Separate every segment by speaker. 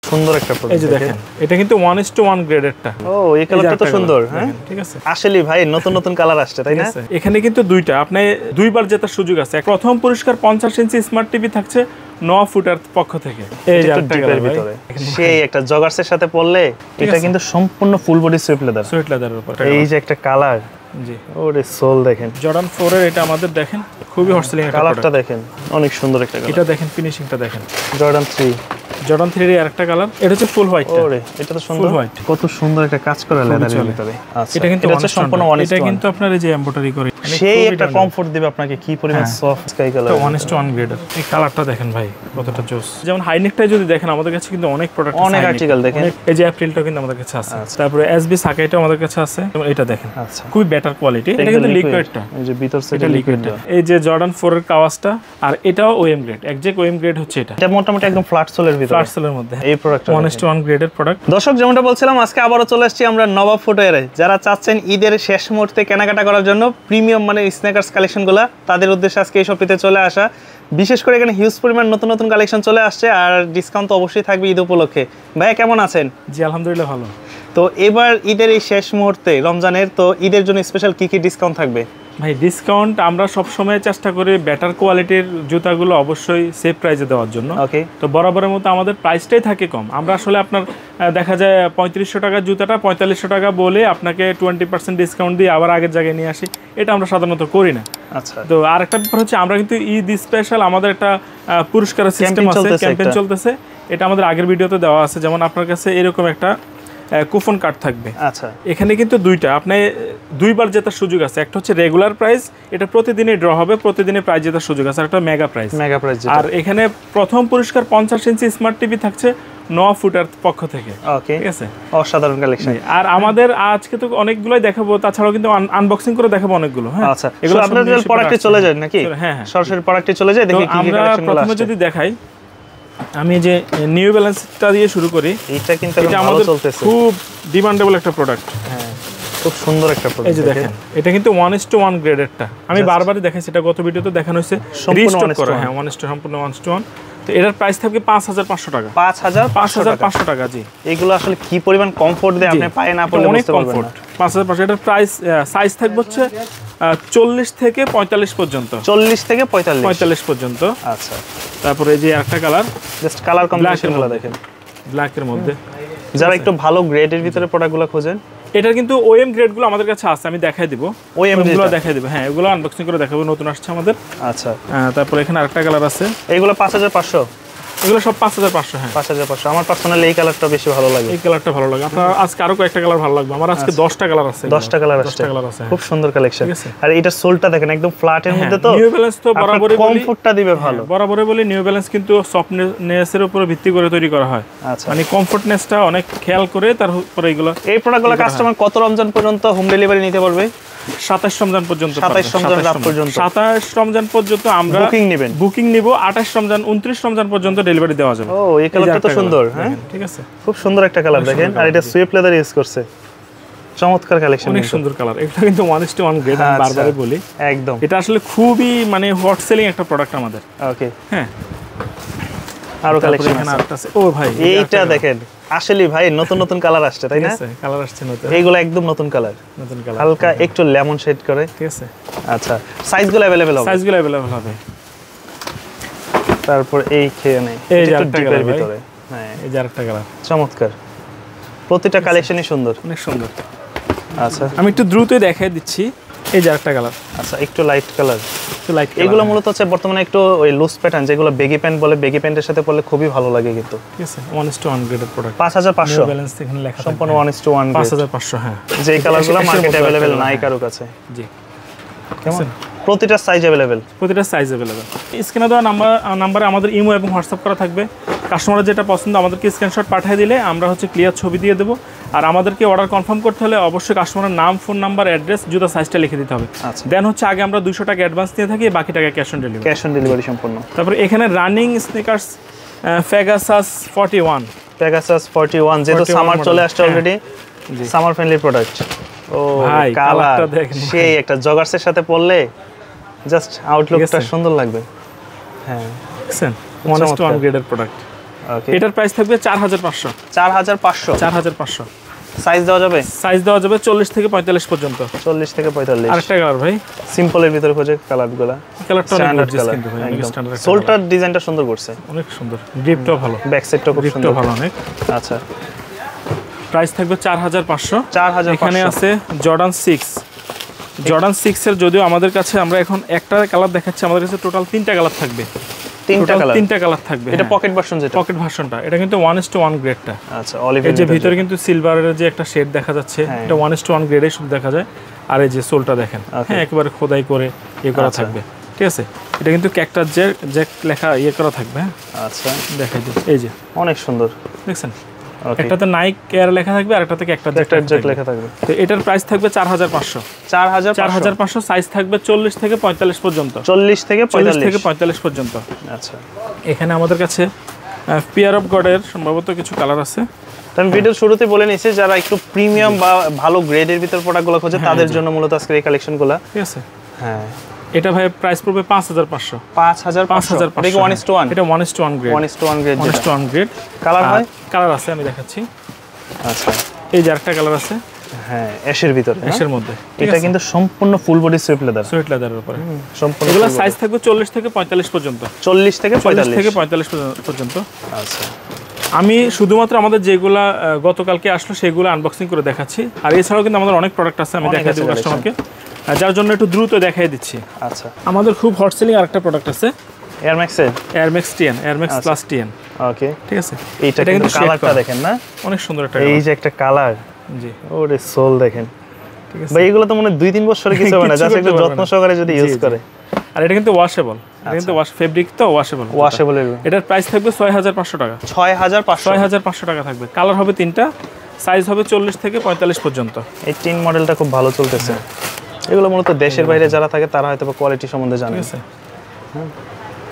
Speaker 1: সুন্দর একটা প্রোডাক্ট।
Speaker 2: এই যে দেখেন এটা কিন্তু 1:1 গ্রেডেরটা।
Speaker 1: ও এই কালারটা তো সুন্দর। হ্যাঁ
Speaker 2: ঠিক আছে,
Speaker 1: আসলে ভাই নতুন নতুন কালার আসছে তাই না?
Speaker 2: এখানে কিন্তু দুইটা আপনি দুইবার জেতার সুযোগ আছে। প্রথম পুরস্কার 50 ইঞ্চি স্মার্ট টিভি থাকছে নওয়া ফুটার পক্ষ থেকে। এই যে
Speaker 1: ডিপের ভিতরে সেই একটা জগার্সের সাথে পরলে এটা কিন্তু সম্পূর্ণ ফুল বডি সুইট লেদারের উপর। এই যে একটা কালার, জি ওরে সোল দেখেন
Speaker 2: জর্ডান 4 এর এটা আমাদের দেখেন খুবই হট সেলিং একটা
Speaker 1: কালারটা দেখেন অনেক সুন্দর একটা কালার।
Speaker 2: এটা দেখেন ফিনিশিংটা দেখেন।
Speaker 1: জর্ডান 3
Speaker 2: এর আরেকটা কালার, এটা হচ্ছে ফুল হোয়াইট।
Speaker 1: ওরে এটা তো সুন্দর, কত সুন্দর একটা কাজ করা লেদারের ভিতরে। আচ্ছা এটা কিন্তু সম্পূর্ণ ওয়ান
Speaker 2: এটা কিন্তু আপনার এই যে এমব্রয়ডারি করে
Speaker 1: সেই একটা কমফোর্ট দিবে আপনাকে। কি পরিমাণ সফট স্কাই কালার,
Speaker 2: 1:1 গ্রেডার। এই কালারটা দেখেন ভাই কতটা জোস। যেমন হাইনেকটাই যদি দেখেন আমাদের কাছে কিন্তু অনেক প্রোডাক্ট আছে,
Speaker 1: অনেক আর্টিকেল দেখেন।
Speaker 2: এই যে অ্যাপ্রিলটা কিন্তু আমাদের কাছে আছে, তারপরে এসবি সাকাইটা আমাদের কাছে আছে। এবং এটা দেখেন
Speaker 1: আচ্ছা
Speaker 2: খুবই বেটার কোয়ালিটি। এটা কিন্তু লিকুইডটা,
Speaker 1: এই যে ভিতর থেকে
Speaker 2: লিকুইডটা। এই যে জর্ডান 4 এর কাওয়াসটা, আর এটাও OM grade, exact OM grade হচ্ছে এটা।
Speaker 1: এটা মোটামুটি একদম ফ্ল্যাট সোলের ভিতরে,
Speaker 2: ফ্ল্যাট সোলের মধ্যে
Speaker 1: এই প্রোডাক্টটা
Speaker 2: 1:1 গ্রেডের প্রোডাক্ট।
Speaker 1: দর্শক যেমনটা বলছিলাম, আজকে আবারো চলে আসছি আমরা নবাব ফুটওয়্যারে। যারা চাচ্ছেন ঈদের শেষ মুহূর্তে কেনাকাটা করার জন্য প্রিমিয়াম মানে স্ন্যাকার্স কালেকশনগুলো, তাদের উদ্দেশ্যে আজকে এই শপিতে চলে আসা। বিশেষ করে এখানে হিউজ পরিমাণ নতুন নতুন কালেকশন চলে আসছে, আর ডিসকাউন্ট তো অবশ্যই থাকবে ঈদ উপলক্ষে। ভাইয়া কেমন আছেন?
Speaker 2: জি আলহামদুলিল্লাহ ভালো।
Speaker 1: তো এবার ঈদের এই শেষ মুহূর্তে রমজানের, তো ঈদের জন্য স্পেশাল কি কি ডিসকাউন্ট থাকবে?
Speaker 2: ভাই ডিসকাউন্ট আমরা সবসময় চেষ্টা করি বেটার কোয়ালিটির জুতাগুলো অবশ্যই সেফ প্রাইসে দেওয়ার জন্য।
Speaker 1: ওকে,
Speaker 2: তো বরাবরের মতো আমাদের প্রাইসটাই থাকে কম। আমরা আসলে আপনার দেখা যায় 3500 টাকার জুতাটা 4500 টাকা বলে আপনাকে 20% ডিসকাউন্ট দিয়ে আবার আগের জায়গায় নিয়ে আসি, এটা আমরা সাধারণত করি না।
Speaker 1: আচ্ছা,
Speaker 2: তো আরেকটা ব্যাপার হচ্ছে আমরা কিন্তু ঈদ স্পেশাল আমাদের একটা পুরস্কারের সিস্টেম আছে, ক্যাম্পেইন চলতেছে। এটা আমাদের আগের ভিডিওতে দেওয়া আছে। যেমন আপনার কাছে এরকম একটা কুপন কার্ড থাকবে।
Speaker 1: আচ্ছা,
Speaker 2: এখানে কিন্তু দুইটা আপনি দুইবার জেতার সুযোগ আছে। একটা হচ্ছে রেগুলার প্রাইস, এটা প্রতিদিনই ড্র হবে, প্রতিদিনই প্রাইজ জেতার সুযোগ আছে। আর একটা মেগা প্রাইজ। আর এখানে প্রথম পুরস্কার 50 ইঞ্চি স্মার্ট টিভি থাকছে নওয়া ফুটার পক্ষ থেকে।
Speaker 1: ওকে,
Speaker 2: ঠিক আছে,
Speaker 1: অসাধারণ কালেকশন।
Speaker 2: আর আমাদের আজকে তো অনেকগুলোই দেখাবো, তাছাড়াও কিন্তু আনবক্সিং করে দেখাবো অনেকগুলো। হ্যাঁ
Speaker 1: আচ্ছা, এগুলো আপনাদের প্রোডাক্টে চলে যায় নাকি?
Speaker 2: হ্যাঁ হ্যাঁ,
Speaker 1: সরাসরি প্রোডাক্টে চলে যায়। দেখি কি কি কালেকশনগুলো আছে।
Speaker 2: প্রথমে যদি দেখাই, আমি যে নিউ ব্যালেন্সটা দিয়ে শুরু করি।
Speaker 1: এটা কিন্তু
Speaker 2: ভালো চলতেছে, খুব ডিমান্ডেবল একটা প্রোডাক্ট।
Speaker 1: হ্যাঁ, খুব সুন্দর একটা প্রোডাক্ট।
Speaker 2: এই যে দেখেন এটা কিন্তু 1:1 গ্রেডেরটা। আমি বারবারই দেখাইছি, এটা গত ভিডিওতে দেখানো হয়েছে, রিস্টক করা। হ্যাঁ, সম্পূর্ণ 1:1। তো এটার প্রাইস থাকবে 5500 টাকা। 5500 টাকা। জি,
Speaker 1: এগুলো আসলে কি পরিমাণ কমফোর্ট দেয় আপনি পায়ে না পড়লে বুঝতে পারবেন না।
Speaker 2: 5500। এটার প্রাইস সাইজ থাকবে হচ্ছে 40 থেকে 45 পর্যন্ত।
Speaker 1: 40 থেকে 45
Speaker 2: পর্যন্ত।
Speaker 1: আচ্ছা,
Speaker 2: তারপরে এই যে একটা কালার,
Speaker 1: জাস্ট কালার কম্বিনেশনগুলো দেখেন,
Speaker 2: ব্ল্যাকের মধ্যে।
Speaker 1: যারা একটু ভালো গ্রেডের ভিতরে প্রোডাক্টগুলো খোঁজেন,
Speaker 2: এটা কিন্তু ওএম গ্রেডগুলো আমাদের কাছে আছে, আমি দেখাই দিব।
Speaker 1: ওএম গুলো
Speaker 2: দেখাই দিব। হ্যাঁ, এগুলো আনবক্সিং করে দেখাবো, নতুন আসছে আমাদের।
Speaker 1: আচ্ছা,
Speaker 2: তারপর এখানে আরেকটা কালার আছে,
Speaker 1: এগুলো 5500।
Speaker 2: এগুলো সব 5500। হ্যাঁ,
Speaker 1: 5500। আমার পার্সোনালি এই কালারটা বেশি ভালো লাগে।
Speaker 2: এই কালারটা ভালো লাগে। আপনার আজকে আরো কয়েকটা কালার ভালো লাগবে। আমার আজকে 10টা কালার আছে।
Speaker 1: 10টা কালার আছে, খুব সুন্দর কালেকশন। আর এটা সোলটা দেখেন একদম ফ্ল্যাটের মধ্যে। তো
Speaker 2: নিউ ব্যালেন্স তো বরাবরই
Speaker 1: কমফোর্টটা দিবে ভালো।
Speaker 2: বরাবরই বলি নিউ ব্যালেন্স কিন্তু সফটনেসের উপর ভিত্তি করে তৈরি করা হয়।
Speaker 1: আচ্ছা,
Speaker 2: মানে কমফোর্টনেসটা অনেক খেয়াল করে তারপরে এগুলো।
Speaker 1: এই প্রোডাক্টগুলো কাস্টমার কত রমজান পর্যন্ত হোম ডেলিভারি নিতে পারবে?
Speaker 2: 27 রমজান পর্যন্ত।
Speaker 1: 27 রমজান পর্যন্ত
Speaker 2: আমরা বুকিং নিব। 28 রমজান 29 রমজান পর্যন্ত ডেলিভারি দেওয়া যাবে।
Speaker 1: ও এই কালারটা তো সুন্দর। হ্যাঁ,
Speaker 2: ঠিক আছে,
Speaker 1: খুব সুন্দর একটা কালার দেখেন। আর এটা সুইফট লেদার ইউজ করছে, চমৎকার কালেকশন,
Speaker 2: অনেক সুন্দর কালার। এটা কিন্তু 1:1 গ্রেড, আমি বারবারই বলি
Speaker 1: একদম।
Speaker 2: এটা আসলে খুবই মানে হট সেলিং একটা প্রোডাক্ট আমাদের।
Speaker 1: ওকে,
Speaker 2: হ্যাঁ,
Speaker 1: আরো কালেকশন আছে।
Speaker 2: ও ভাই
Speaker 1: এইটা দেখেন, আসলে ভাই নতুন নতুন কালার আসছে তাই না?
Speaker 2: কালার আসছে নতুন,
Speaker 1: এইগুলো একদম নতুন কালার, হালকা একটু লেমন শেড করে।
Speaker 2: ঠিক আছে,
Speaker 1: আচ্ছা, সাইজগুলো अवेलेबल
Speaker 2: হবে।
Speaker 1: তারপর এই খেয়ে নেই,
Speaker 2: এই যে আরেকটা কালার
Speaker 1: ভিতরে। হ্যাঁ,
Speaker 2: এই যে আরেকটা কালার,
Speaker 1: চমৎকার। প্রতিটা কালেকশনই সুন্দর,
Speaker 2: অনেক সুন্দর।
Speaker 1: আচ্ছা,
Speaker 2: আমি একটু দ্রুতই দেখাই দিচ্ছি। এই যে আরেকটা কালার,
Speaker 1: আচ্ছা, একটু লাইট কালার। এগুলো মূলত হচ্ছে বর্তমানে একটু ওই লুজ প্যাটার্ন, যেগুলো বেগি প্যান্ট বলে, বেগি প্যান্টের সাথে পরলে খুবই ভালো লাগে কিন্তু।
Speaker 2: ঠিক আছে, 1:1 গ্রেডের প্রোডাক্ট।
Speaker 1: 5500
Speaker 2: ব্যালেন্স এখানে লেখা
Speaker 1: সম্পূর্ণ 1:1
Speaker 2: 5500। হ্যাঁ,
Speaker 1: যে কালারগুলো মার্কেটে अवेलेबल নাই কারো কাছে।
Speaker 2: জি,
Speaker 1: কেমন? প্রতিটা সাইজ अवेलेबल,
Speaker 2: স্ক্রিনে দেওয়া নাম্বারে আমাদের ইমো এবং হোয়াটসঅ্যাপ করা থাকবে। কাস্টমারের যেটা পছন্দ আমাদেরকে স্ক্রিনশট পাঠিয়ে দিলে আমরা হচ্ছে ক্লিয়ার ছবি দিয়ে দেবো। আর আমাদেরকে অর্ডার কনফার্ম করতে হলে অবশ্যই কাস্টমারের নাম, ফোন নাম্বার, অ্যাড্রেস, জুতা সাইজটা লিখে দিতে হবে।
Speaker 1: দেন
Speaker 2: হচ্ছে আগে আমরা 200 টাকা অ্যাডভান্স দিয়ে থাকি, বাকি টাকা ক্যাশ অন ডেলিভারি
Speaker 1: সম্পূর্ণ।
Speaker 2: তারপর এখানে রানিং স্নিকার্স পেগাসাস 41
Speaker 1: যেহেতু সামার চলে আসছে অলরেডি, সামার ফ্রেন্ডলি প্রোডাক্ট। ও ভাই কালারটা দেখেন, সেই একটা জগার্সের সাথে পরলে জাস্ট আউটলুকটা সুন্দর লাগবে। হ্যাঁ,
Speaker 2: দেখছেন 1:1 গ্রেডের প্রোডাক্ট।
Speaker 1: ওকে
Speaker 2: এটার প্রাইস থাকবে 4500।
Speaker 1: 4500
Speaker 2: 4500।
Speaker 1: সাইজ দেওয়া যাবে?
Speaker 2: সাইজ দেওয়া যাবে 40 থেকে 45 পর্যন্ত।
Speaker 1: 40 থেকে 45।
Speaker 2: আরেকটা কালার ভাই,
Speaker 1: সিম্পলের ভিতরে খোঁজে কালারগুলো।
Speaker 2: কালারটা অনেক
Speaker 1: স্ট্যান্ডার্ড
Speaker 2: গর্জিয়াস
Speaker 1: কালার
Speaker 2: কিন্তু ভাই, অনেক স্ট্যান্ডার্ড।
Speaker 1: সোলটার ডিজাইনটা সুন্দর করছে,
Speaker 2: অনেক সুন্দর, গ্রিপটাও ভালো,
Speaker 1: ব্যাক সাইডটাও খুব সুন্দর,
Speaker 2: গ্রিপটাও ভালো অনেক।
Speaker 1: আচ্ছা
Speaker 2: প্রাইস থাকবে 4500।
Speaker 1: 4500।
Speaker 2: এখানে আছে জর্ডান 6। জর্ডান 6 এর যদিও আমাদের কাছে আমরা এখন একটা কালার দেখাচ্ছি, আমাদের কাছে টোটাল 3টা কালার থাকবে। 3টা কালার থাকবে।
Speaker 1: এটা পকেট ভার্সন, যেটা
Speaker 2: পকেট ভার্সনটা, এটা কিন্তু 1:1 গ্রেডটা।
Speaker 1: আচ্ছা অলিভ
Speaker 2: এই যে ভিতরে কিন্তু সিলভারের যে একটা শেড দেখা যাচ্ছে, এটা 1:1 গ্রেডে শুধু দেখা যায়। আর এই যে সোলটা দেখেন, হ্যাঁ একেবারে খোদাই করে ইয়ে করা থাকবে, ঠিক আছে। এটা কিন্তু ক্যাক্টাস যে লেখা ইয়ে করা থাকবে।
Speaker 1: আচ্ছা
Speaker 2: দেখাই দিই, এই যে
Speaker 1: অনেক সুন্দর
Speaker 2: দেখছেন, একটাতে নাইক এয়ার লেখা থাকবে আর একটাতে ক্যাক্টাস
Speaker 1: লেখা থাকবে।
Speaker 2: তো এটার প্রাইস থাকবে 4500। 4500। সাইজ থাকবে 40 থেকে 45 পর্যন্ত।
Speaker 1: 40 থেকে
Speaker 2: 45 পর্যন্ত।
Speaker 1: আচ্ছা
Speaker 2: এখানে আমাদের কাছে পিয়ার অফ গডের সম্ভবত কিছু কালার আছে।
Speaker 1: আমি ভিডিওর শুরুতে বলে নিয়েছি, যারা একটু প্রিমিয়াম বা ভালো গ্রেডের ভিতর প্রোডাক্টগুলো খোঁজে তাদের জন্য মূলত আজকের এই কালেকশনগুলো,
Speaker 2: ঠিক আছে।
Speaker 1: হ্যাঁ
Speaker 2: এটা ভাই প্রাইস পড়বে 5500।
Speaker 1: 5500। এটা কি 1:1?
Speaker 2: এটা 1:1 গ্রেড।
Speaker 1: 1:1 গ্রেড।
Speaker 2: 1:1 গ্রেড।
Speaker 1: কালার হয়?
Speaker 2: কালার আছে, আমি দেখাচ্ছি।
Speaker 1: আচ্ছা
Speaker 2: এই যে আরেকটা কালার আছে,
Speaker 1: হ্যাঁ অ্যাশের ভিতরে,
Speaker 2: অ্যাশের মধ্যে।
Speaker 1: এটা কিন্তু সম্পূর্ণ full body Swift leather,
Speaker 2: Swift লেদারের উপরে
Speaker 1: সম্পূর্ণ।
Speaker 2: এগুলা সাইজ থাকবে 40 থেকে 45 পর্যন্ত।
Speaker 1: 40 থেকে
Speaker 2: 45 পর্যন্ত।
Speaker 1: আচ্ছা
Speaker 2: আমি শুধুমাত্র আমাদের যেগুলা গতকালকে আসলো সেগুলো আনবক্সিং করে দেখাচ্ছি। আর এছাড়াও কিন্তু আমাদের অনেক প্রোডাক্ট আছে, আমি দেখাই দেব কাস্টমারকে, যার জন্য একটু দ্রুত দেখাই দিচ্ছি।
Speaker 1: আচ্ছা
Speaker 2: আমাদের খুব হট সেলিং আরেকটা প্রোডাক্ট আছে,
Speaker 1: এয়ার ম্যাক্সের
Speaker 2: air max 10, air max plus 10।
Speaker 1: ওকে
Speaker 2: ঠিক আছে,
Speaker 1: এটা কিন্তু কালারটা দেখেন না,
Speaker 2: অনেক সুন্দর একটা,
Speaker 1: এই যে একটা কালার,
Speaker 2: জি
Speaker 1: ওরে সোল দেখেন,
Speaker 2: ঠিক আছে
Speaker 1: ভাই এগুলো তো মনে 2-3 বছরে কিছু হবে না, জাস্ট একটু যত্ন সহকারে যদি ইউজ করে।
Speaker 2: আর এটা কিন্তু ওয়াশেবল, এটা কিন্তু ফেব্রিক তো ওয়াশেবল। এটার প্রাইস থাকবে 6500 টাকা। 6500 টাকা থাকবে। কালার হবে 3টা, সাইজ হবে 40 থেকে 45 পর্যন্ত।
Speaker 1: এই 3 মডেলটা খুব ভালো চলতেছে। এগুলো মূলত দেশের বাইরে যারা থাকে তারা হয়তো কোয়ালিটি সম্বন্ধে জানে,
Speaker 2: ঠিক আছে।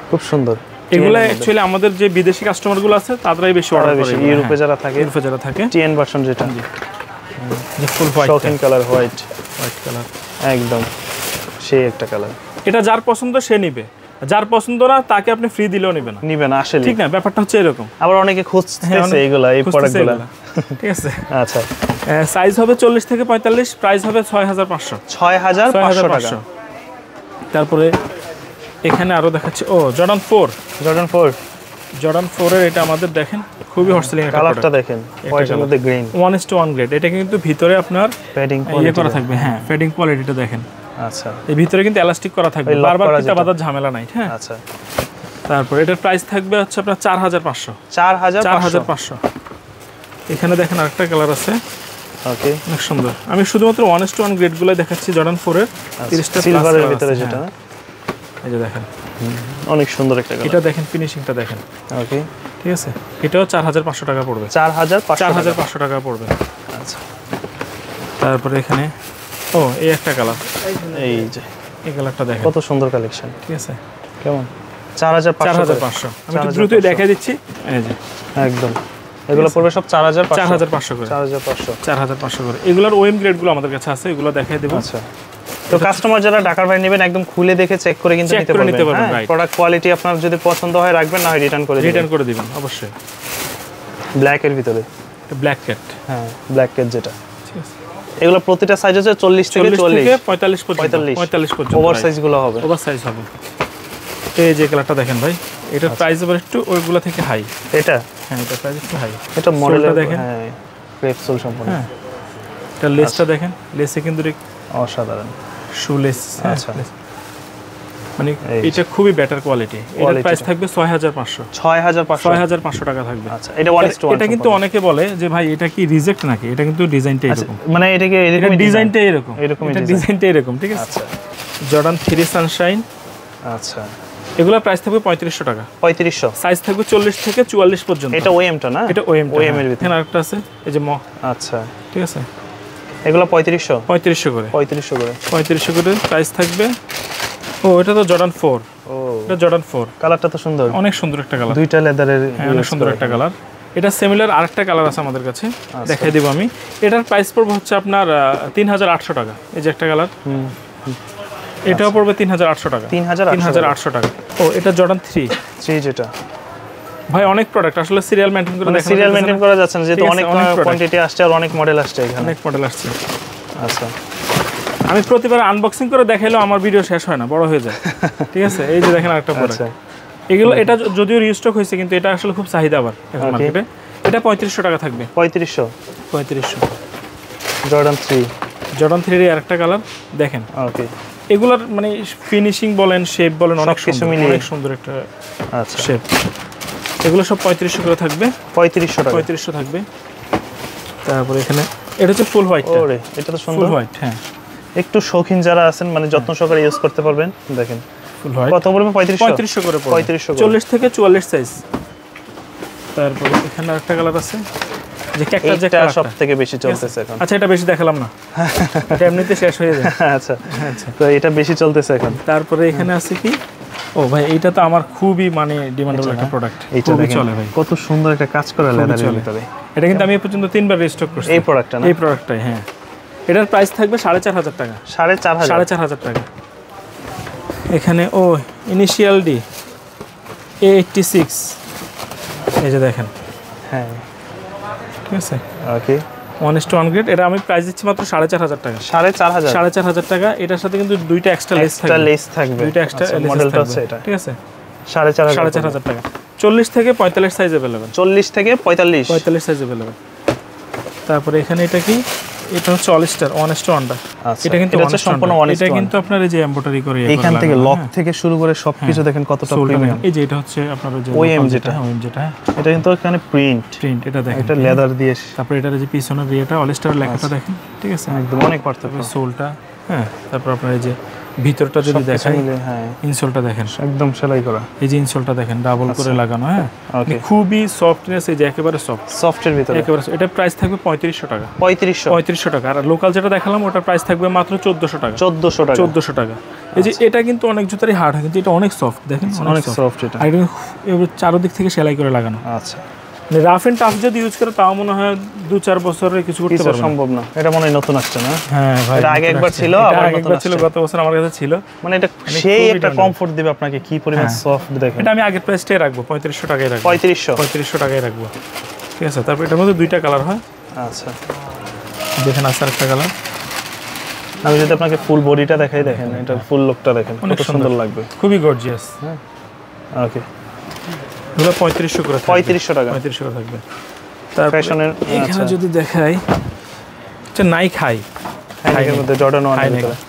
Speaker 1: খুব সুন্দর।
Speaker 2: এগুলো অ্যাকচুয়ালি আমাদের যে বিদেশি কাস্টমারগুলো আছে তারাই বেশি অর্ডার করে।
Speaker 1: ইউরোপে যারা থাকে টিএন ভার্সন, যেটা
Speaker 2: যে ফুল white,
Speaker 1: shocking colour, white
Speaker 2: colour,
Speaker 1: একদম সেই একটা কালার।
Speaker 2: এটা যার পছন্দ সে নিবে, যার পছন্দ না তাকে আপনি ফ্রি দিলেও নিবে না আসলে, ঠিক না? ব্যাপারটা হচ্ছে এরকম।
Speaker 1: আবার অনেকে খুঁজতেছে এগুলা, এই প্রোডাক্টগুলো,
Speaker 2: ঠিক আছে।
Speaker 1: আচ্ছা
Speaker 2: সাইজ হবে 40 থেকে 45, প্রাইস হবে 6500।
Speaker 1: 6500 টাকা।
Speaker 2: তারপরে এখানে আরো দেখাচ্ছে, ও জর্ডান 4। জর্ডান 4 এর এটা আমাদের দেখেন খুবই হট সেলিং,
Speaker 1: কালারটা দেখেন, হোয়াইটের মধ্যে গ্রিন,
Speaker 2: 1:1 গ্রেড। এটা কিন্তু ভিতরে আপনার
Speaker 1: ফেডিং
Speaker 2: ইয়ে করা থাকবে, হ্যাঁ ফেডিং কোয়ালিটিটা দেখেন।
Speaker 1: আচ্ছা
Speaker 2: এই ভিতরে কিন্তু এলাস্টিক করা থাকবে, বারবার কিতা বাঁধার ঝামেলা নাই, হ্যাঁ।
Speaker 1: আচ্ছা
Speaker 2: তারপর এটার প্রাইস থাকবে হচ্ছে আপনার 4500।
Speaker 1: 4500।
Speaker 2: এখানে দেখেন আরেকটা কালার আছে,
Speaker 1: ওকে
Speaker 2: অনেক সুন্দর। আমি শুধুমাত্র 1:1 গ্রেডগুলো দেখাচ্ছি জর্ডান 4 এর 30টা
Speaker 1: সিলভারের ভিতরে, যেটা
Speaker 2: এই যে দেখেন
Speaker 1: অনেক সুন্দর একটা কালার।
Speaker 2: এটা দেখেন, ফিনিশিংটা দেখেন,
Speaker 1: ওকে
Speaker 2: ঠিক আছে। এটাও 4500 টাকা পড়বে। 4500 টাকা পড়বে।
Speaker 1: আচ্ছা
Speaker 2: তারপরে এখানে এই একটা কালার,
Speaker 1: এই যে
Speaker 2: এই কালারটা দেখেন,
Speaker 1: কত সুন্দর কালেকশন,
Speaker 2: ঠিক আছে।
Speaker 1: কেমন? 4500।
Speaker 2: আমি একটু দ্রুতই দেখাই দিচ্ছি, এই যে
Speaker 1: একদম এগুলো পড়বে সব
Speaker 2: 4500 করে। 4500 করে। এগুলোর ওএম গ্রেডগুলো আমাদের কাছে আছে, এগুলো দেখাই দেব।
Speaker 1: আচ্ছা, তো কাস্টমার যারা ঢাকার বাইরে নেবেন একদম খুলে দেখে চেক করে কিন্তু নিতে পারবেন। প্রোডাক্ট কোয়ালিটি আপনার যদি পছন্দ হয় রাখবেন, না হয় রিটার্ন করে দিবেন
Speaker 2: অবশ্যই।
Speaker 1: ব্ল্যাক এর ভিতরে,
Speaker 2: ব্ল্যাক ক্যাট,
Speaker 1: হ্যাঁ ব্ল্যাক ক্যাট, যেটা
Speaker 2: ঠিক আছে।
Speaker 1: এগুলো প্রতিটা সাইজ হচ্ছে 40 থেকে
Speaker 2: 45 পর্যন্ত।
Speaker 1: ওভার সাইজ গুলো হবে,
Speaker 2: ওভার সাইজ হবে। এই যে কালারটা দেখেন ভাই, এটার প্রাইস আবার একটু ওইগুলা থেকে হাই।
Speaker 1: এটা
Speaker 2: হ্যাঁ, এটা প্রাইস একটু হাই।
Speaker 1: এটা মডেলটা
Speaker 2: দেখেন,
Speaker 1: হ্যাঁ ক্রেপ সোল সম্পূর্ণ।
Speaker 2: হ্যাঁ, এটা লেসটা দেখেন, লেসে কিন্তু
Speaker 1: অসাধারণ
Speaker 2: শুলেস।
Speaker 1: আচ্ছা,
Speaker 2: মানে এটা খুবই বেটার কোয়ালিটি। এটার প্রাইস থাকবে 6500 টাকা থাকবে।
Speaker 1: আচ্ছা, এটা 1:1।
Speaker 2: এটা কিন্তু অনেকে বলে যে ভাই এটা কি রিজেক্ট নাকি? এটা কিন্তু ডিজাইনটা এরকম,
Speaker 1: মানে এটা কি এরকম
Speaker 2: ডিজাইনটা এরকম, এটা ডিজাইনটা এরকম, ঠিক আছে।
Speaker 1: আচ্ছা,
Speaker 2: জর্ডান 3 সানশাইন,
Speaker 1: আচ্ছা,
Speaker 2: এগুলোর প্রাইস থাকবে 3500 টাকা।
Speaker 1: 3500।
Speaker 2: সাইজ থাকবে 40 থেকে 44 পর্যন্ত।
Speaker 1: এটা ওএমটা না?
Speaker 2: এটা ওএম
Speaker 1: এর ভিতরে।
Speaker 2: এখানে আরেকটা আছে, এই যে
Speaker 1: আচ্ছা,
Speaker 2: ঠিক আছে।
Speaker 1: এগুলো 3500
Speaker 2: করে।
Speaker 1: 3500
Speaker 2: করে প্রাইস থাকবে। এটা তো জর্ডান 4। এটা জর্ডান 4।
Speaker 1: কালারটা তো সুন্দর,
Speaker 2: অনেক সুন্দর একটা কালার,
Speaker 1: দুইটা লেদারের,
Speaker 2: অনেক সুন্দর একটা কালার। এটা সিমিলার আরেকটা কালার আছে আমাদের কাছে, দেখাই দেব আমি। এটার প্রাইস পড়বে হচ্ছে আপনার 3800 টাকা। এই যে একটা কালার, এটাও পড়বে 3800 টাকা। 3800 টাকা। এটা জর্ডান 3,
Speaker 1: যেটা
Speaker 2: ভাই অনেক প্রোডাক্ট আসলে সিরিয়াল মেইনটেইন করে দেখেন,
Speaker 1: সিরিয়াল মেইনটেইন করা যাচ্ছে না যেহেতু অনেক কোয়ান্টিটি আসছে আর অনেক মডেল আসছে এখানে,
Speaker 2: অনেক মডেল আসছে।
Speaker 1: আচ্ছা
Speaker 2: আমি প্রতিবার আনবক্সিং করে দেখাইলেও আমার ভিডিও শেষ হয় না, বড় হয়ে যায়। ঠিক আছে, এই যে দেখেন আরেকটা প্রোডাক্ট, এগুলো এটা যদিও রিস্টক হয়েছে কিন্তু এটা আসলে খুব চাহিদা আবার এখন মার্কেটে। এটা 3500 টাকা থাকবে।
Speaker 1: 3500
Speaker 2: জর্ডান 3 এর আরেকটা কালার দেখেন।
Speaker 1: ওকে,
Speaker 2: এগুলার মানে ফিনিশিং বলেন, শেপ বলেন, অনেক সুন্দর একটা
Speaker 1: আচ্ছা
Speaker 2: শেপ। এগুলো সব 3500 করে থাকবে।
Speaker 1: 3500
Speaker 2: থাকবে। তারপরে এখানে এটা হচ্ছে ফুল হোয়াইট।
Speaker 1: ওরে এটা তো সুন্দর,
Speaker 2: ফুল হোয়াইট। হ্যাঁ,
Speaker 1: একটু শৌখিন যারা আছেন মানে যত্ন সহকারে ইউজ করতে পারবেন। দেখেন
Speaker 2: ফুল হোয়াইট
Speaker 1: কত পড়বে?
Speaker 2: 3500 করে পড়বে।
Speaker 1: 40
Speaker 2: থেকে 44 সাইজ। তারপরে এখানে আরেকটা কালার আছে যে ক্যাকটাস, যে কালারটা
Speaker 1: সবথেকে বেশি চলতেছে এখন।
Speaker 2: আচ্ছা, এটা বেশি দেখালাম না, এটা এমনিতে শেষ হয়ে যায়।
Speaker 1: আচ্ছা আচ্ছা, তো এটা বেশি চলতেছে এখন।
Speaker 2: তারপরে এখানে আছে কি, ও ভাই এটা তো আমার খুবই মানে ডিমান্ডেবল একটা প্রোডাক্ট।
Speaker 1: এটা চলে ভাই, কত সুন্দর একটা কাজ করা লেদারের ভিতরে।
Speaker 2: এটা কিন্তু আমি এই পর্যন্ত 3বার রিস্টক করছি
Speaker 1: এই প্রোডাক্টটা না?
Speaker 2: এই প্রোডাক্টটাই, হ্যাঁ। এটার প্রাইস থাকবে 4500 টাকা। 4500 টাকা। এখানে ও ইনিশিয়াল ডি A86, এই যে দেখেন।
Speaker 1: হ্যাঁ
Speaker 2: ঠিক আছে,
Speaker 1: ওকে,
Speaker 2: 1:1 গ্রেড। এটা আমি প্রাইস দিচ্ছি মাত্র 4500 টাকা। 4500 টাকা। এটার সাথে কিন্তু দুইটা এক্সট্রা লেস থাকবে, দুইটা এক্সট্রা মডেলটা আছে এটা। ঠিক আছে, 4500 টাকা। 40 থেকে 45 সাইজ अवेलेबल।
Speaker 1: 40 থেকে 45
Speaker 2: সাইজ अवेलेबल। তারপরে এখানে এটা কি, এটা হচ্ছে অল স্টার 1:1টা। এটা কিন্তু সম্পূর্ণ 1:1। এটা কিন্তু আপনার এই যে এমব্রয়ডারি করে
Speaker 1: এখান থেকে লক থেকে শুরু করে সবকিছু দেখেন কতটা প্রিমিয়াম।
Speaker 2: এই যে এটা হচ্ছে আপনার যে
Speaker 1: ওএম যেটা, এটা কিন্তু এখানে প্রিন্ট
Speaker 2: এটা দেখেন,
Speaker 1: এটা লেদার দিয়ে।
Speaker 2: তারপরে এটার যে পিছনের ইয়েটা অল স্টার লেখাটা দেখেন। ঠিক আছে,
Speaker 1: একদম অনেক পার্থক্য।
Speaker 2: সোলটা, হ্যাঁ। তারপর আপনার এই যে ভিতরটা যদি দেখাই,
Speaker 1: হ্যাঁ,
Speaker 2: ইনসোলটা দেখেন
Speaker 1: একদম সেলাই করা।
Speaker 2: এই যে ইনসোলটা দেখেন ডাবল করে লাগানো। হ্যাঁ, খুবই সফটনেস, এই যে একেবারে সফটের ভিতরে একেবারে। এটা প্রাইস থাকবে 3500 টাকা। 3500 টাকা। আর লোকাল যেটা দেখালাম ওটার প্রাইস থাকবে মাত্র 1400 টাকা। 1400 টাকা। এই যে এটা কিন্তু অনেক জুতারই হার্ড হয়, কিন্তু এটা অনেক সফট দেখেন,
Speaker 1: অনেক সফট। এটা
Speaker 2: আর এটা চারদিক থেকে সেলাই করে লাগানো।
Speaker 1: আচ্ছা,
Speaker 2: মানে রাফ এন্ড টাফ যদি ইউজ করে তাও মনে হয় 2-4 বছরে কিছু করতে পারবে,
Speaker 1: সম্ভব না। এটা মনে হয় নতুন আসছে না?
Speaker 2: হ্যাঁ ভাই,
Speaker 1: এটা আগে একবার ছিল, আবার
Speaker 2: একবার ছিল, গত বছর আমার কাছে ছিল।
Speaker 1: মানে এটা সেই একটা কমফোর্ট দিবে আপনাকে, কি পরিমাণ সফট দেখেন।
Speaker 2: এটা আমি আগের প্রাইসটাই রাখবো, 3500 টাকায় রাখবো। 3500 টাকায় রাখবো। ঠিক আছে, তারপর এটার মধ্যে দুইটা কালার হয়।
Speaker 1: আচ্ছা,
Speaker 2: দেখেন আছে আরেকটা কালার।
Speaker 1: আমি যদি আপনাকে ফুল বডিটা দেখাই, দেখেন এটা ফুল লুকটা দেখেন, কত সুন্দর লাগবে,
Speaker 2: খুবই গর্জিয়াস।
Speaker 1: হ্যাঁ, ওকে।
Speaker 2: এগুলো 3500 করে,
Speaker 1: 3500 টাকা।
Speaker 2: 3500 করে থাকবে। তারপর
Speaker 1: ফ্যাশনের
Speaker 2: এখানে যদি দেখাই, এটা নাইক হাই,
Speaker 1: এর মধ্যে জর্ডান 1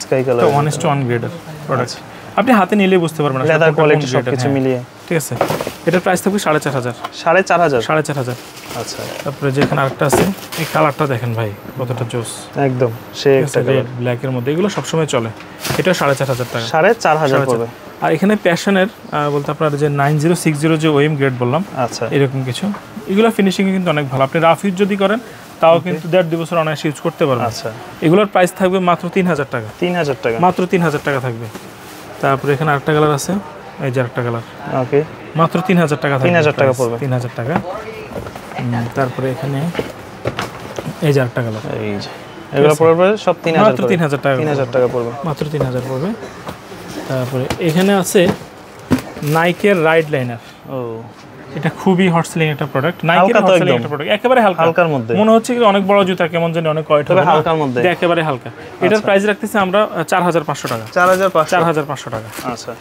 Speaker 1: স্কাই কালার,
Speaker 2: 1:1 গ্রেডের প্রোডাক্ট। আপনি হাতে নিলেই বুঝতে পারবেন
Speaker 1: লেদার কোয়ালিটি সবকিছু মিলিয়ে।
Speaker 2: ঠিক আছে, এটার প্রাইস থাকবে 4500। 4500।
Speaker 1: আচ্ছা,
Speaker 2: তারপরে যে এখানে আরেকটা আছে, এই কালারটা দেখেন ভাই কতটা জোস,
Speaker 1: একদম সে একটা
Speaker 2: রেড ব্ল্যাক এর মধ্যে। এগুলো সবসময় চলে। এটা 4500 টাকা।
Speaker 1: 4500 পড়বে।
Speaker 2: আর এখানে প্যাশনের বলতে আপনার যে 9060 যে ওএম গ্রেড বললাম,
Speaker 1: আচ্ছা,
Speaker 2: এরকম কিছু। এগুলো ফিনিশিং কিন্তু অনেক ভালো। আপনি রাফ ইউজ যদি করেন তাও কিন্তু 1.5-2 বছর অনায়াসে ইউজ করতে পারবেন।
Speaker 1: আচ্ছা,
Speaker 2: এগুলোর প্রাইস থাকবে মাত্র 3000 টাকা।
Speaker 1: 3000 টাকা,
Speaker 2: মাত্র 3000 টাকা থাকবে। তারপরে এখানে আরেকটা কালার আছে, এই যে আরেকটা কালার,
Speaker 1: ওকে,
Speaker 2: মাত্র 3000 টাকা থাকবে।
Speaker 1: 3000 টাকা পড়বে।
Speaker 2: 3000 টাকা। তারপরে এখানে এই যে আরেকটা কালার,
Speaker 1: এই যে এগুলো পড়বে সব 3000
Speaker 2: মাত্র 3000 টাকা।
Speaker 1: 3000 টাকা পড়বে,
Speaker 2: মাত্র 3000 পড়বে। তারপরে এখানে আছে নাইকের রাইড লাইনার।
Speaker 1: ও,
Speaker 2: এটা খুবই হট সেলিং একটা প্রোডাক্ট। নাইকের হট সেলিং একটা প্রোডাক্ট, একেবারে হালকা,
Speaker 1: হালকার মধ্যে।
Speaker 2: মনে হচ্ছে কি অনেক বড় জুতা, কেমন জানি অনেক ওয়েট হবে,
Speaker 1: হালকার মধ্যে,
Speaker 2: এটা একেবারে হালকা। এটার প্রাইস রাখতেছি আমরা 4500 টাকা। 4500 টাকা।
Speaker 1: আচ্ছা,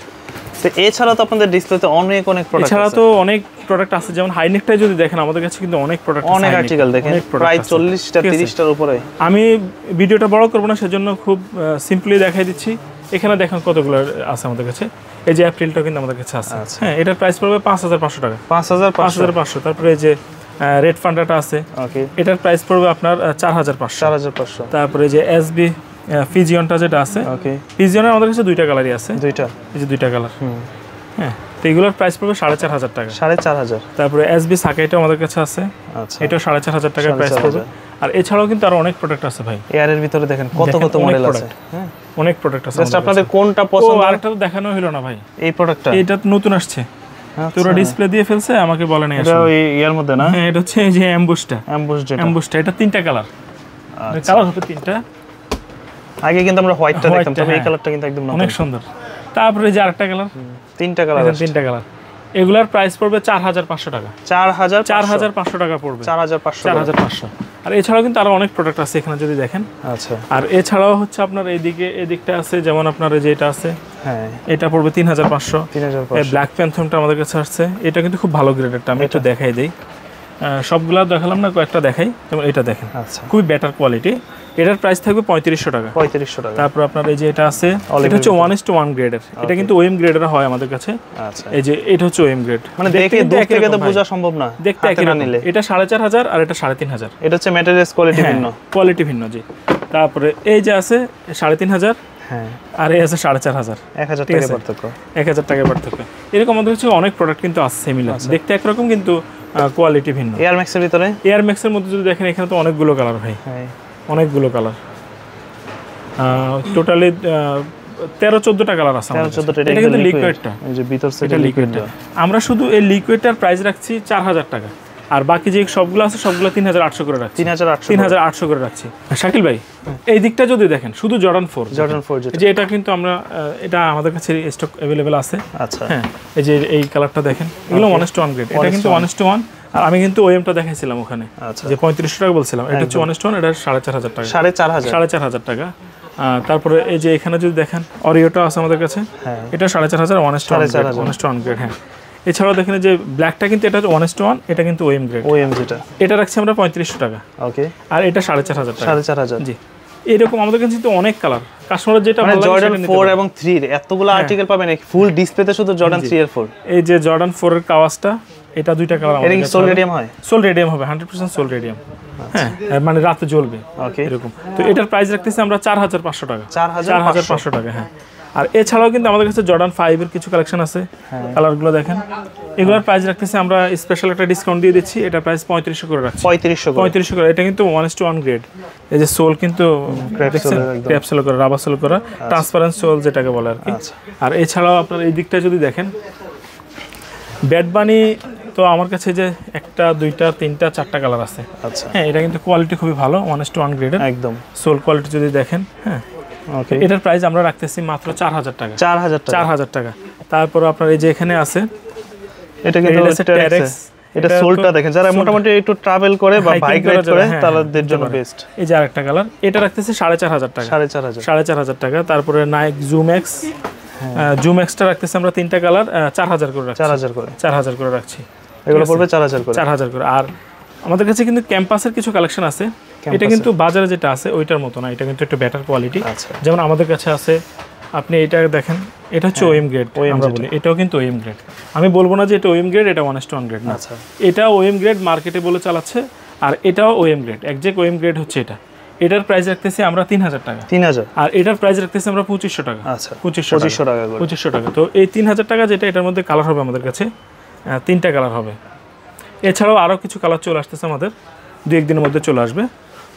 Speaker 1: তো এছাড়া তো আপনাদের ডিসপ্লেতে অনেক প্রোডাক্ট আছে।
Speaker 2: এছাড়া তো অনেক প্রোডাক্ট আছে, যেমন হাইনেকটাই যদি দেখেন আমাদের কাছে কিন্তু অনেক প্রোডাক্ট আছে,
Speaker 1: অনেক আর্টিকেল দেখেন, প্রায় 40টা 30টার উপরে।
Speaker 2: আমি ভিডিওটা বড় করব না, সেজন্য খুব সিম্পলি দেখাই দিচ্ছি। এখানে দেখেন কতগুলো আছে আমাদের কাছে। এই যে অ্যাপ্রিলটা কিন্তু আমাদের কাছে আছে। হ্যাঁ, এটার প্রাইস পড়বে 5500 টাকা। 5500। তারপরে এই যে রেড ফান্ডাটা আছে, ওকে, এটার প্রাইস পড়বে আপনার 4500। তারপরে যে এসবি ফিজিয়নটা যেটা আছে, ওকে, ফিজিয়নের আমাদের কাছে দুইটা কালারই আছে, এই যে দুইটা কালার। হ্যাঁ, তো এগুলোর প্রাইস পড়বে 4500 টাকা। 4500। তারপরে এসবি সাকাইটা আমাদের কাছে আছে, আচ্ছা, এটাও 4500 টাকার প্রাইস পড়বে। আর এছাড়াও কিন্তু আরো অনেক প্রোডাক্ট আছে ভাই। এয়ারের ভিতরে দেখেন কত মডেল আছে। হ্যাঁ, অনেক প্রোডাক্ট আছে। জাস্ট আপনাদের কোনটা পছন্দ? আরেকটা তো দেখানো হলো না ভাই, এই প্রোডাক্টটা। এটা নতুন আসছে, তোরা ডিসপ্লে দিয়ে ফেলছে, আমাকে বলে নাই আসলে। এটা ওই ইয়ার মধ্যে না? হ্যাঁ, এটা হচ্ছে এই যে অ্যাম্বুসটা। এটা 3টা কালার, কালার হবে 3টা। আগে কিন্তু আমরা হোয়াইটটা দেখতাম, তবে এই কালারটা কিন্তু একদম নতুন, অনেক সুন্দর। তারপরে যে আরেকটা কালার, 3টা কালার, এগুলার প্রাইস পড়বে 4500 টাকা।
Speaker 1: 4500
Speaker 2: টাকা পড়বে।
Speaker 1: 4500।
Speaker 2: আর এছাড়াও কিন্তু আরো অনেক প্রোডাক্ট আছে এখানে যদি দেখেন।
Speaker 1: আচ্ছা।
Speaker 2: আর এছাড়াও হচ্ছে আপনার এদিকটা আছে, যেমন আপনার এই যে এটা আছে,
Speaker 1: হ্যাঁ
Speaker 2: এটা পড়বে 3500।
Speaker 1: 3500।
Speaker 2: এই ব্ল্যাক প্যান্থমটা আমাদের কাছে আসছে, এটা কিন্তু খুব ভালো গ্রেডেরটা, আমি একটু দেখাই দেই। সবগুলা দেখালাম না, কয়েকটা দেখাই। যেমন এটা দেখেন,
Speaker 1: আচ্ছা,
Speaker 2: খুবই বেটার কোয়ালিটি। এটার প্রাইস থাকবে 3500 টাকা।
Speaker 1: 3500 টাকা।
Speaker 2: তারপর আপনার এই যে এটা আছে, এটা হচ্ছে 1:1 গ্রেডের। এটা কিন্তু ওএম গ্রেডের হয় আমাদের কাছে।
Speaker 1: আচ্ছা,
Speaker 2: এই যে এটা হচ্ছে ওএম গ্রেড,
Speaker 1: মানে দেখে দূর থেকে তো বোঝা সম্ভব না,
Speaker 2: দেখতে একই রকম। এটা 4500 আর এটা 3500।
Speaker 1: এটা হচ্ছে ম্যাটেরিয়ালস কোয়ালিটি ভিন্ন,
Speaker 2: কোয়ালিটি ভিন্ন জি। তারপরে এই যে আছে 3500,
Speaker 1: হ্যাঁ,
Speaker 2: আর এই আছে 4500।
Speaker 1: 1000 টাকা পার্থক্য।
Speaker 2: 1000 টাকা পার্থক্য। এরকম আমাদের হচ্ছে অনেক প্রোডাক্ট কিন্তু আছে সিমিলার, দেখতে একরকম কিন্তু কোয়ালিটি ভিন্ন।
Speaker 1: এয়ার ম্যাক্সের ভিতরে,
Speaker 2: এয়ার ম্যাক্সের মধ্যে যদি দেখেন, এখানে তো অনেকগুলো কালার ভাই,
Speaker 1: হ্যাঁ
Speaker 2: অনেকগুলো কালার, টোটালি 13-14টা কালার আছে।
Speaker 1: 13-14টা।
Speaker 2: এটা কিন্তু লিকুইডটা,
Speaker 1: এই যে ভিতর থেকে
Speaker 2: লিকুইডটা। আমরা শুধু এই লিকুইডটার প্রাইস রাখছি 4000 টাকা, আর বাকি যে সবগুলো আছে সবগুলো 3800 করে রাখছি। 3800 করে রাখছি। শাকিল ভাই, এই দিকটা যদি দেখেন, শুধু জর্ডান 4 যে এটা কিন্তু আমরা, এটা আমাদের কাছে স্টক अवेलेबल আছে।
Speaker 1: আচ্ছা,
Speaker 2: হ্যাঁ, এই যে এই কালারটা দেখেন, এগুলো 1:1 গ্রেড। এটা কিন্তু 1:1, আর আমি কিন্তু ওএমটা দেখাইছিলাম ওখানে, যে 3500 টাকা বলছিলাম, এটা হচ্ছে 1:1, এটা 4500 টাকা। 4500 টাকা। তারপরে এই যে এখানে যদি দেখেন, অরিওটা আছে আমাদের কাছে, এটা 4500, 1:1 গ্রেড। হ্যাঁ, এছাড়াও দেখেন যে ব্ল্যাকটা কিন্তু এটা 1:1, এটা কিন্তু ওএম গ্রেড।
Speaker 1: যেটা,
Speaker 2: এটা রাখছি আমরা 3500 টাকা।
Speaker 1: ওকে,
Speaker 2: আর এটা 4500 টাকা।
Speaker 1: 4500
Speaker 2: জি। এরকম আমাদের কাছে তো অনেক কালার, কাস্টমারের যেটা
Speaker 1: ভালো লাগে জর্ডান 4 এবং 3 এর এতগুলো আর্টিকেল পাবেন ফুল ডিসপ্লেতে, শুধু জর্ডান 3 এর 4।
Speaker 2: এই যে জর্ডান 4 এর কাওয়াজটা, এটা দুইটা কালার আমাদের কাছে।
Speaker 1: সোল রেডিয়াম হয়?
Speaker 2: সোল রেডিয়াম হবে, 100% সোল রেডিয়াম। হ্যাঁ, মানে রাতে জ্বলবে,
Speaker 1: ওকে,
Speaker 2: এরকম। তো এটার প্রাইস রাখতেছি আমরা 4500 টাকা।
Speaker 1: 4500
Speaker 2: টাকা। হ্যাঁ, আর এছাড়াও কিন্তু আমাদের কাছে জর্ডান 5 এর কিছু কালেকশন আছে, কালারগুলো দেখেন। এগুলোর প্রাইস রাখতেছি আমরা স্পেশাল একটা ডিসকাউন্ট দিয়ে দিচ্ছি, এটা প্রাইস 3500 করে রাখছি। 3500 করে। এটা কিন্তু 1:1 গ্রেড। এই যে সোল কিন্তু ক্র্যাপসোল করা, রাবার সোল করা, ট্রান্সপারেন্ট সোল যেটাকে বলে আর কি। আর এছাড়াও আপনার এই দিকটা যদি দেখেন, ব্যাড বানি তো আমার কাছে যে 1টা 2টা 3টা 4টা কালার আছে।
Speaker 1: আচ্ছা,
Speaker 2: হ্যাঁ, এটা কিন্তু কোয়ালিটি খুবই ভালো, 1:1 গ্রেডের
Speaker 1: একদম।
Speaker 2: সোল কোয়ালিটি যদি দেখেন, হ্যাঁ, ওকে, এটার প্রাইস আমরা রাখতেছি মাত্র 4000 টাকা। 4000 টাকা। তারপর আপনার এই যে এখানে আছে,
Speaker 1: এটা কিন্তু টেরেক্স, এটা সোলটা দেখেন, যারা মোটামুটি একটু ট্রাভেল করে বা বাইক রাইড করে তাদের জন্য বেস্ট। এই
Speaker 2: যে আরেকটা কালার, এটা রাখতেছি 4500 টাকা। 4500 টাকা। তারপরে নাইক জুমেক্স, জুমেক্সটা রাখতেছি আমরা 3টা কালার 4000 করে রাখছি। 4000 করে রাখছি।
Speaker 1: এগুলো পড়বে 4000
Speaker 2: করে। আর আমাদের কাছে কিন্তু ক্যাম্পাসের কিছু কালেকশন আছে, এটা কিন্তু বাজারে যেটা আছে ওইটার মতো না, এটা কিন্তু একটু বেটার কোয়ালিটি। যেমন আমাদের কাছে আছে, আপনি এটা দেখেন, এটা হচ্ছে ওএম গ্রেড আমরা বলি, এটাও কিন্তু ওএম গ্রেড। আমি বলবো না যে এটা ওএম গ্রেড, এটা 1:1 গ্রেড না। এটা ওএম গ্রেড মার্কেটে বলে চালাচ্ছে, আর এটাও OM grade, exact OM grade হচ্ছে এটা। এটার প্রাইস রাখতেছি আমরা 3000 টাকা।
Speaker 1: 3000।
Speaker 2: আর এটার প্রাইস রাখতেছি আমরা 2500 টাকা।
Speaker 1: আচ্ছা, 2500 টাকা।
Speaker 2: 2500 টাকা। তো এই 3000 টাকা যেটা, এটার মধ্যে কালার হবে আমাদের কাছে 3টা কালার হবে। এছাড়াও আরও কিছু কালার চলে আসতেছে আমাদের, 2-1 দিনের মধ্যে চলে আসবে।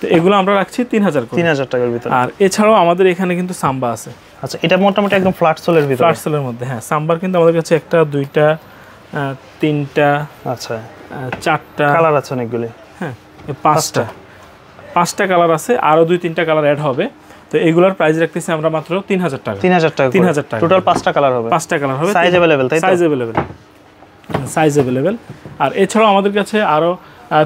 Speaker 2: তো এগুলো আমরা রাখছি 3000 টাকার ভিতরে। আর এছাড়াও আমাদের এখানে কিন্তু সাম্বা আছে।
Speaker 1: আচ্ছা, এটা মোটামুটি একদম ফ্ল্যাট সোলের ভিতরে,
Speaker 2: ফ্ল্যাট সোলের মধ্যে। হ্যাঁ, সাম্বার কিন্তু আমাদের কাছে 1টা 2টা 3টা,
Speaker 1: আচ্ছা
Speaker 2: 4টা
Speaker 1: কালার আছে অনেকগুলি।
Speaker 2: হ্যাঁ, 5টা কালার আছে, আরো 2-3টা কালার অ্যাড হবে। তো এগুলোর প্রাইস রাখতেছি আমরা মাত্র 3000 টাকা।
Speaker 1: 3000 টাকা টোটাল 5টা কালার হবে।
Speaker 2: 5টা কালার হবে,
Speaker 1: সাইজ अवेलेबल, তাই তো?
Speaker 2: Size available. আর এছাড়াও আমাদের কাছে আরো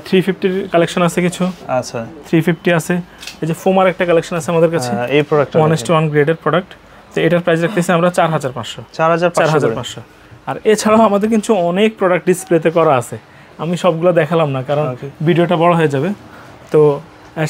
Speaker 2: 350 কালেকশন আছে কিছু। আচ্ছা, 350 আছে। এই যে ফোমার একটা কালেকশন আছে আমাদের কাছে, এই প্রোডাক্টটা 1:1 গ্রেডের প্রোডাক্ট। তো এটার প্রাইস রাখতেছি আমরা 4500। আর এছাড়াও আমাদের কিন্তু অনেক প্রোডাক্ট ডিসপ্লেতে করা আছে, আমি সবগুলো দেখালাম না কারণ ভিডিওটা বড় হয়ে যাবে। তো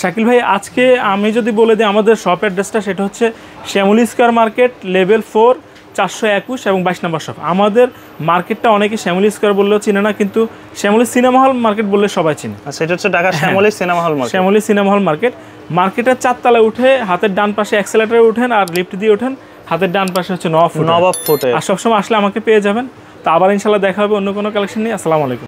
Speaker 2: শাকিল ভাই, আজকে আমি যদি বলে দিই আমাদের শপ অ্যাড্রেসটা, সেটা হচ্ছে শ্যামলী স্কয়ার মার্কেট, লেভেল 4, 421 এবং 22 নম্বর শপ। আমাদের মার্কেটটা অনেকে শ্যামলী স্কয়ার বললেও চিনে না, কিন্তু শ্যামলী সিনেমা হল মার্কেট বললে সবাই চিনে।
Speaker 1: আচ্ছা, এটা হচ্ছে Dhaka Shyamoli cinema hall market.
Speaker 2: Shyamoli cinema hall market, মার্কেটের 4 তলায় উঠে হাতের ডান পাশে অ্যাক্সেলেটরে উঠেন আর লিফট দিয়ে ওঠেন, হাতের ডান পাশে হচ্ছে নবাব ফুটে। আর সবসময় আসলে আমাকে পেয়ে যাবেন। তো আবার ইনশাল্লাহ দেখা হবে অন্য কোনো কালেকশন নিয়ে। আসসালামু আলাইকুম।